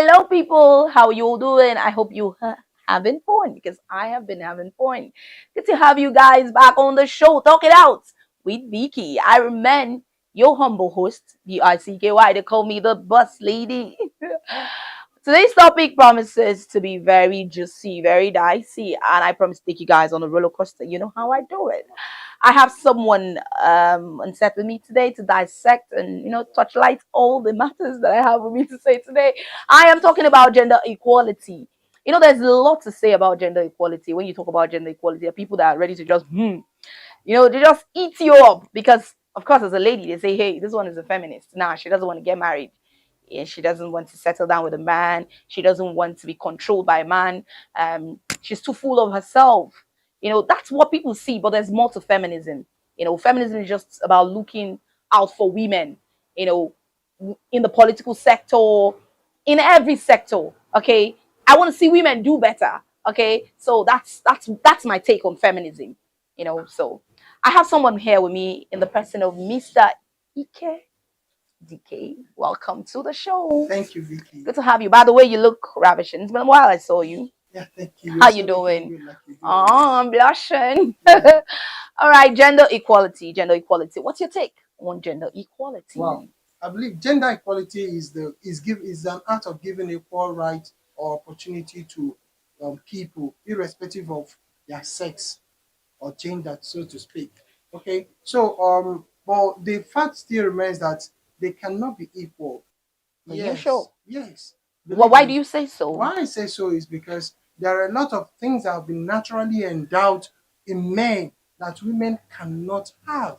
Hello, people. How you doing? I hope you having fun because I have been having fun. Good to have you guys back on the show. Talk it out with Vicky. I remain your humble host, BRCKY. They call me the bus lady. Today's topic promises to be very juicy, very dicey, and I promise to take you guys on a roller coaster. You know how I do it. I have someone on set with me today to dissect and touch light all the matters that I have with me to say today. I am talking about gender equality. There's a lot to say about gender equality. When you talk about gender equality, there are people that are ready to just they just eat you up because, of course, as a lady, they say, "Hey, this one is a feminist. Nah, she doesn't want to get married. Yeah, she doesn't want to settle down with a man. She doesn't want to be controlled by a man. She's too full of herself." That's what people see, but there's more to feminism. Feminism is just about looking out for women, you know, in the political sector, in every sector. Okay. I want to see women do better. Okay. So that's my take on feminism. So I have someone here with me in the person of Mr. Ike DK. Welcome to the show. Thank you, Vicky. Good to have you. By the way, you look ravishing. It's been a while I saw you. Yeah, thank you. You're How you also looking doing? good, like you do always. Oh, I'm blushing. Yeah. All right, gender equality. Gender equality. What's your take on gender Wow. equality? I believe gender equality is an art of giving equal right or opportunity to people, irrespective of their sex or gender, so to speak. Okay. So but the fact still remains that they cannot be equal. Are you sure? Yes, yes. Well, Believe why do me. you say so? Why I say so is because there are a lot of things that have been naturally endowed in men that women cannot have.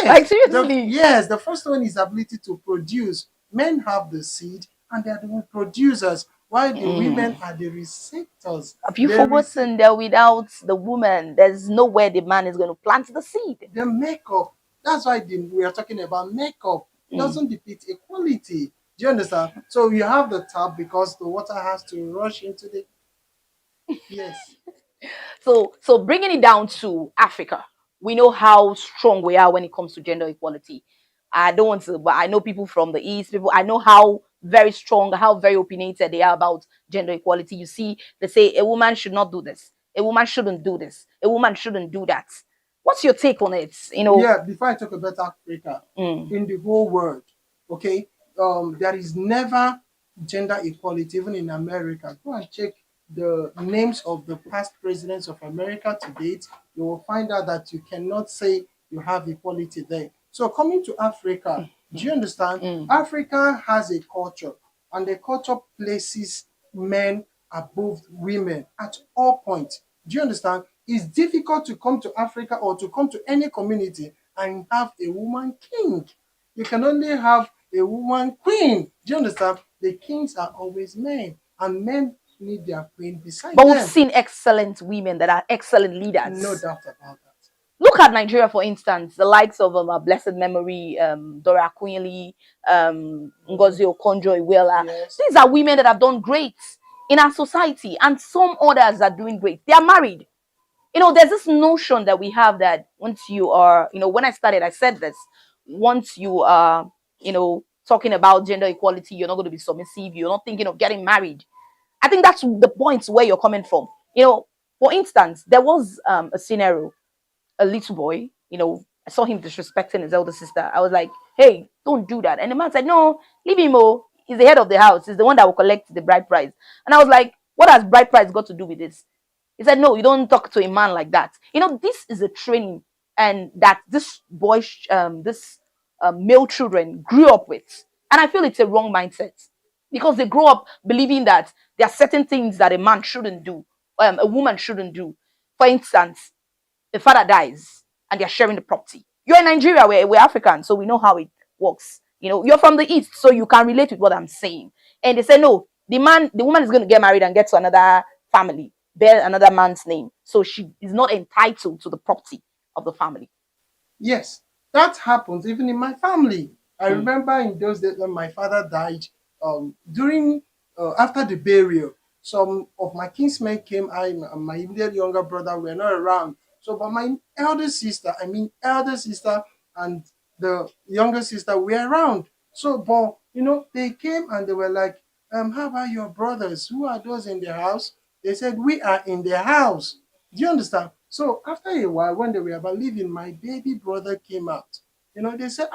Like Yes, seriously? the first one is ability to produce. Men have the seed and they are the producers, while the Mm. women are the receptors. Have you They receive forgotten that without the woman, there's nowhere the man is going to plant the seed? the makeup. That's why we are talking about makeup. It Mm. doesn't depict equality. Do you understand? So you have the tap because the water has to rush into the yes. So bringing it down to Africa, we know how strong we are when it comes to gender equality. I don't want to, but I know people from the East, people, I know how very strong, how very opinionated they are about gender equality. You see, they say a woman should not do this, a woman shouldn't do this, a woman shouldn't do that. What's your take on it? Yeah, before I talk about Africa, Mm, in the whole world, okay, there is never gender equality, even in America. Go and check the names of the past presidents of America to date. You will find out that you cannot say you have equality there. So, coming to Africa, do you understand? mm. Africa has a culture, and the culture places men above women at all points. Do you understand? It's difficult to come to Africa or to come to any community and have a woman king. You can only have a woman queen. Do you understand? The kings are always men, and men need their queen beside But we've them. seen excellent women that are excellent No leaders. doubt about that. Look at Nigeria, for instance, the likes of our blessed memory, Dora Queenly, Ngozi Okonjo-Iweala. Yes. These are women that have done great in our society, and some others are doing great. They are married. There's this notion that we have that once you are, when I started, I said this. Once you are, talking about gender equality, you're not going to be submissive. You're not thinking of getting married. I think that's the point where you're coming from. For instance, there was a scenario, a little boy, I saw him disrespecting his elder sister. I was like, hey, don't do that. And the man said, no, leave him. Oh, he's the head of the house. He's the one that will collect the bride price. And I was like, what has bride price got to do with this? He said, no, you don't talk to a man like that. This is a training and that this boy, this male children grew up with. And I feel it's a wrong mindset because they grow up believing that there are certain things that a man shouldn't do, a woman shouldn't do. For instance, the father dies and they're sharing the property. You're in Nigeria, we're African, so we know how it works. You're from the East, so you can relate with what I'm saying. And they say, no, the woman is going to get married and get to another family, bear another man's name. So she is not entitled to the property of the family. Yes, that happens even in my family. I Mm. remember in those days when my father died, during after the burial, some of my kinsmen came. My immediate younger brother were not around. So, but my elder sister and the younger sister were around. So, but they came and they were like, how about your brothers? Who are those in the house? They said, we are in the house. Do you understand? So after a while, when they were about leaving, my baby brother came out. They said,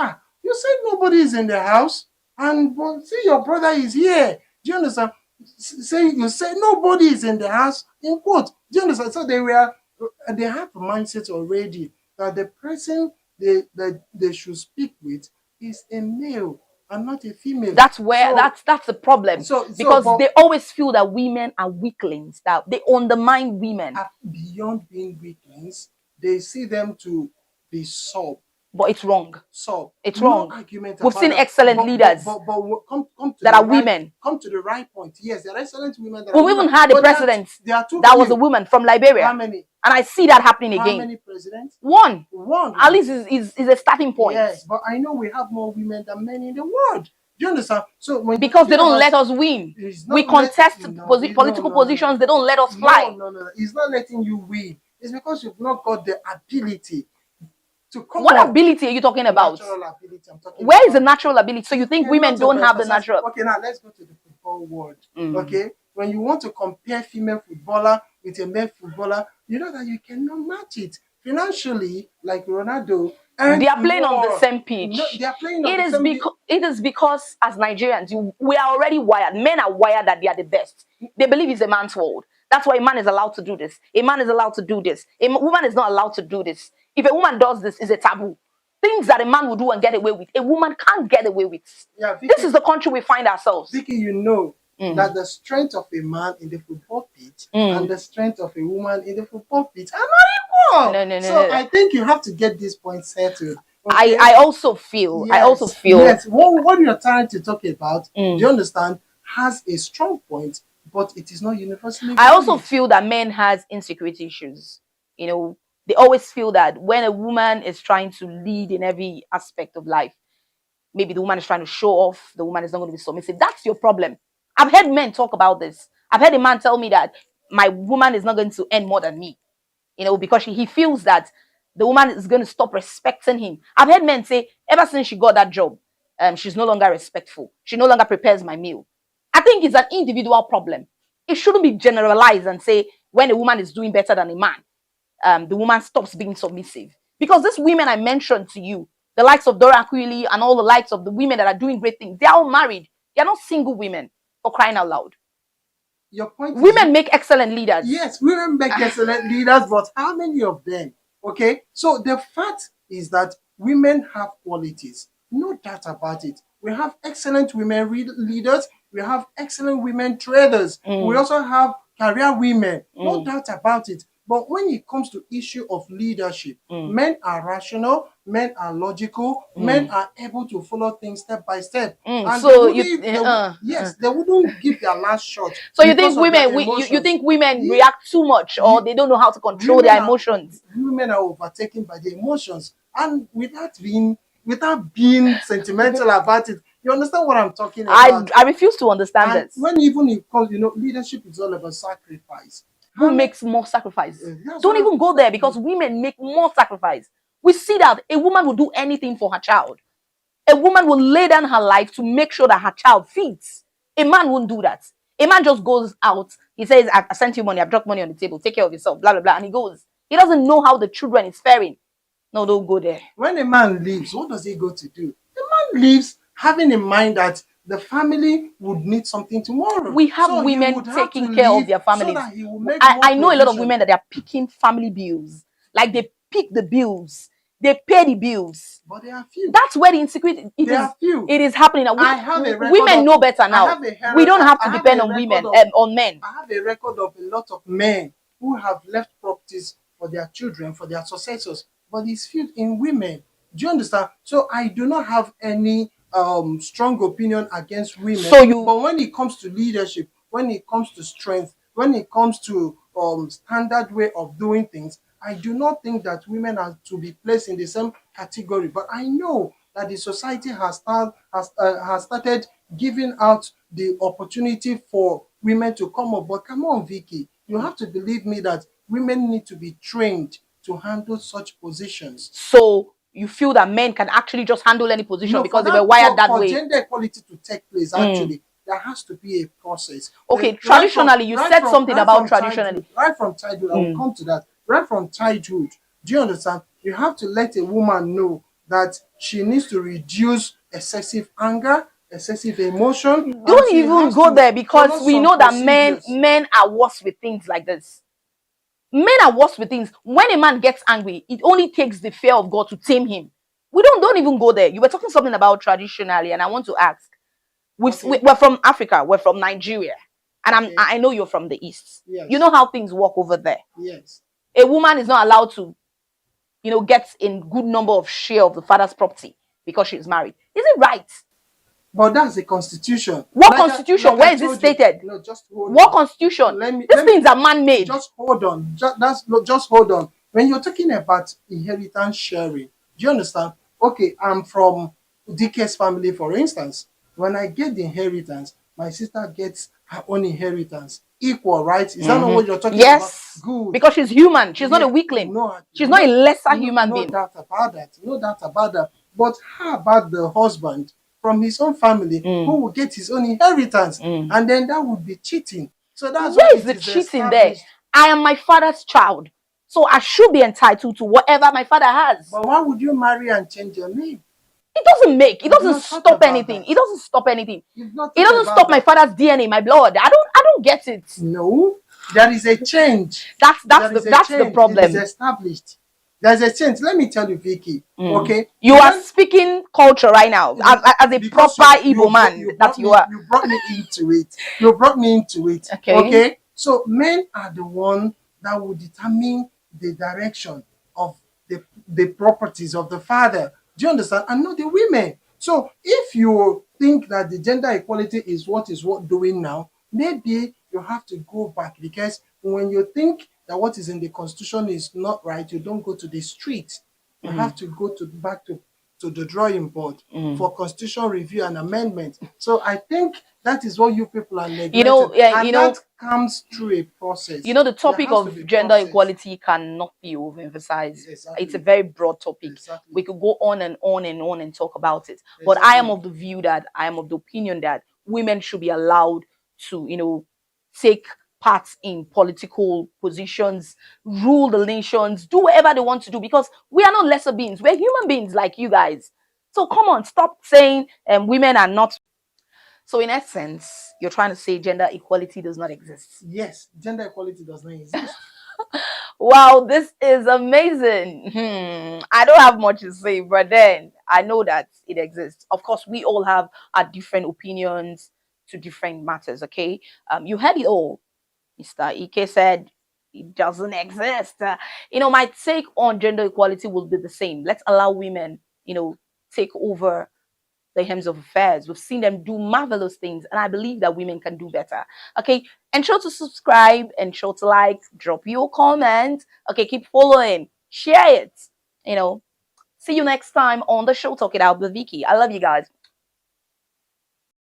you said nobody is in the house, and well, see, your brother is here. Do you understand? You say nobody is in the house, in quote. Do you understand? So they have a mindset already that the person they should speak with is a male and not a female. That's where So, that's the problem. Because but they always feel that women are weaklings, that they undermine women. beyond being weaklings, they see them to be sub. But it's wrong. So It's no wrong. argument We've about seen that. excellent leaders But come to that the are right, women. Come to the right point. Yes, there are excellent women that We've are even women, had a but president there are two that was few. a woman from Liberia. How many? And I see that happening How again. many presidents? One. One. At least is a starting point. Yes, but I know we have more women than men in the world. Do you understand? So because they don't let us win. We contest political positions. They don't let us fly. No. It's not letting you win. It's because you've not got the ability to come What on. ability are you talking about? Natural ability. I'm talking Where about. is the natural ability? So you think women don't have the natural? Okay, now let's go to the football world. Okay, when you want to compare female footballer with a male footballer, you know that you cannot match it financially, like Ronaldo. They are playing on the same pitch. No, they are playing on the same pitch. It is because as Nigerians, we are already wired. Men are wired that they are the best. They believe it's a man's world. That's why a man is allowed to do this. A man is allowed to do this. A woman is not allowed to do this. If a woman does this, it's a taboo. Things that a man will do and get away with, a woman can't get away with. Yeah, Vicky, this is the country we find ourselves. Vicky, you know that the strength of a man in the football pitch and the strength of a woman in the football pitch are not equal. No. I think you have to get this point settled. Okay? I also feel. Yes. What you're trying to talk about, do you understand, has a strong point, but it is not universally. I also feel that men has insecurity issues. They always feel that when a woman is trying to lead in every aspect of life, maybe the woman is trying to show off, the woman is not going to be submissive. That's your problem. I've heard men talk about this. I've heard a man tell me that my woman is not going to earn more than me, because he feels that the woman is going to stop respecting him. I've heard men say, ever since she got that job, she's no longer respectful. She no longer prepares my meal. I think it's an individual problem. It shouldn't be generalized and say when a woman is doing better than a man, the woman stops being submissive. Because these women I mentioned to you, the likes of Dora Aquili and all the likes of the women that are doing great things, they're all married. They're not single women, for crying out loud. Your point women make excellent leaders. Yes, women make excellent leaders, but how many of them? Okay, so the fact is that women have qualities. No doubt about it. We have excellent women leaders. We have excellent women traders. We also have career women. No doubt about it. But when it comes to issue of leadership, men are rational, men are logical, men are able to follow things step by step. And so they wouldn't give their last shot. So you think women you think women react too much, or they don't know how to control their emotions? Women are overtaken by the emotions, and without being sentimental about it. You understand what I'm talking about? I refuse to understand this. When even it comes, leadership is all about sacrifice. Who makes more sacrifice? Don't even go there, because women make more sacrifice. We see that a woman will do anything for her child. A woman will lay down her life to make sure that her child feeds. A man won't do that. A man just goes out. He says, I sent you money. I've dropped money on the table. Take care of yourself. Blah, blah, blah. And he goes. He doesn't know how the children is faring. No, don't go there. When a man leaves, what does he go to do? The man leaves having in mind that the family would need something tomorrow. We have women taking care of their families. I know a lot of women that they are picking family bills. Like they pick the bills. They pay the bills. But there are few. That's where the insecurity it is happening. Women know better now. We don't have to depend on women on men. I have a record of a lot of men who have left properties for their children, for their successors, but it's filled in women. Do you understand? So I do not have any strong opinion against women. But when it comes to leadership, when it comes to strength, when it comes to standard way of doing things, I do not think that women are to be placed in the same category. But I know that the society has started giving out the opportunity for women to come up. But come on, Vicky, you have to believe me that women need to be trained to handle such positions. So you feel that men can actually just handle any position because they were wired that way? For gender equality to take place, actually, there has to be a process. Okay, Then right from- traditionally, you right said from- something right about from traditionally. right from childhood, I will come to that. Right from childhood, do you understand? You have to let a woman know that she needs to reduce excessive anger, excessive emotion. and Don't she even has go to there, because follow we some know that procedures. men are worse with things like this. Men are worse with things. When a man gets angry, it only takes the fear of God to tame him. We don't even go there. You were talking something about traditionally, and I want to ask. Okay. We're from Africa. We're from Nigeria, and Okay. I know you're from the East. Yes. You know how things work over there. Yes. A woman is not allowed to, get in good number of share of the father's property because she's married. Is it right? But that's the constitution. What constitution? Where is it stated? No, just hold What on. constitution? Let me- These let me- things are man-made. Just hold on. Just hold on. When you're talking about inheritance sharing, do you understand? Okay, I'm from DK's family, for instance. When I get the inheritance, my sister gets her own inheritance. Equal, right? Is that not what you're talking Yes, about? Good. because she's human. She's not a Yeah, weakling. no, She's not a lesser human no being. doubt about that. No doubt about that. But how about the husband from his own family who will get his own inheritance? And then that would be cheating. So that's Where why is it the is cheating there? established. I am my father's child, so I should be entitled to whatever my father has. But why would you marry and change your name? It doesn't make. It You've doesn't not thought stop about anything. that. It doesn't stop anything. You've not It thought doesn't about stop my that. father's DNA, my blood. I don't get it. No, there is a change. That's There is a the change. problem. It is established. There's a change. Let me tell you, Vicky. Okay, You are speaking culture right now as a because proper you Igbo man that brought you me, are. you brought me into it. You brought me into it. Okay. Okay. So men are the one that will determine the direction of the properties of the father. Do you understand? And not the women. So if you think that the gender equality is what doing now, maybe you have to go back, because when you think that what is in the constitution is not right, you don't go to the street. You have to go back to the drawing board for constitution review and amendment. So I think that is what you people are neglecting. And that comes through a process. The topic There has to of be gender process. equality cannot be overemphasized. Exactly. It's a very broad topic. Exactly. We could go on and on and on and talk about it. But I am of the opinion that women should be allowed to, take part in political positions, rule the nations, do whatever they want to do, because we are not lesser beings. We're human beings like you guys. So come on, stop saying women are not. So in essence, you're trying to say gender equality does not exist. Yes, gender equality does not exist. Wow, this is amazing. I don't have much to say, but then I know that it exists. Of course, we all have our different opinions to different matters, okay? You heard it all. Mr. Ike said it doesn't exist. My take on gender equality will be the same. Let's allow women, take over the hymns of affairs. We've seen them do marvelous things, and I believe that women can do better. Okay, ensure to subscribe, ensure to like, drop your comment. Okay, keep following, share it. See you next time on the show. Talk It Out with Vicky. I love you guys.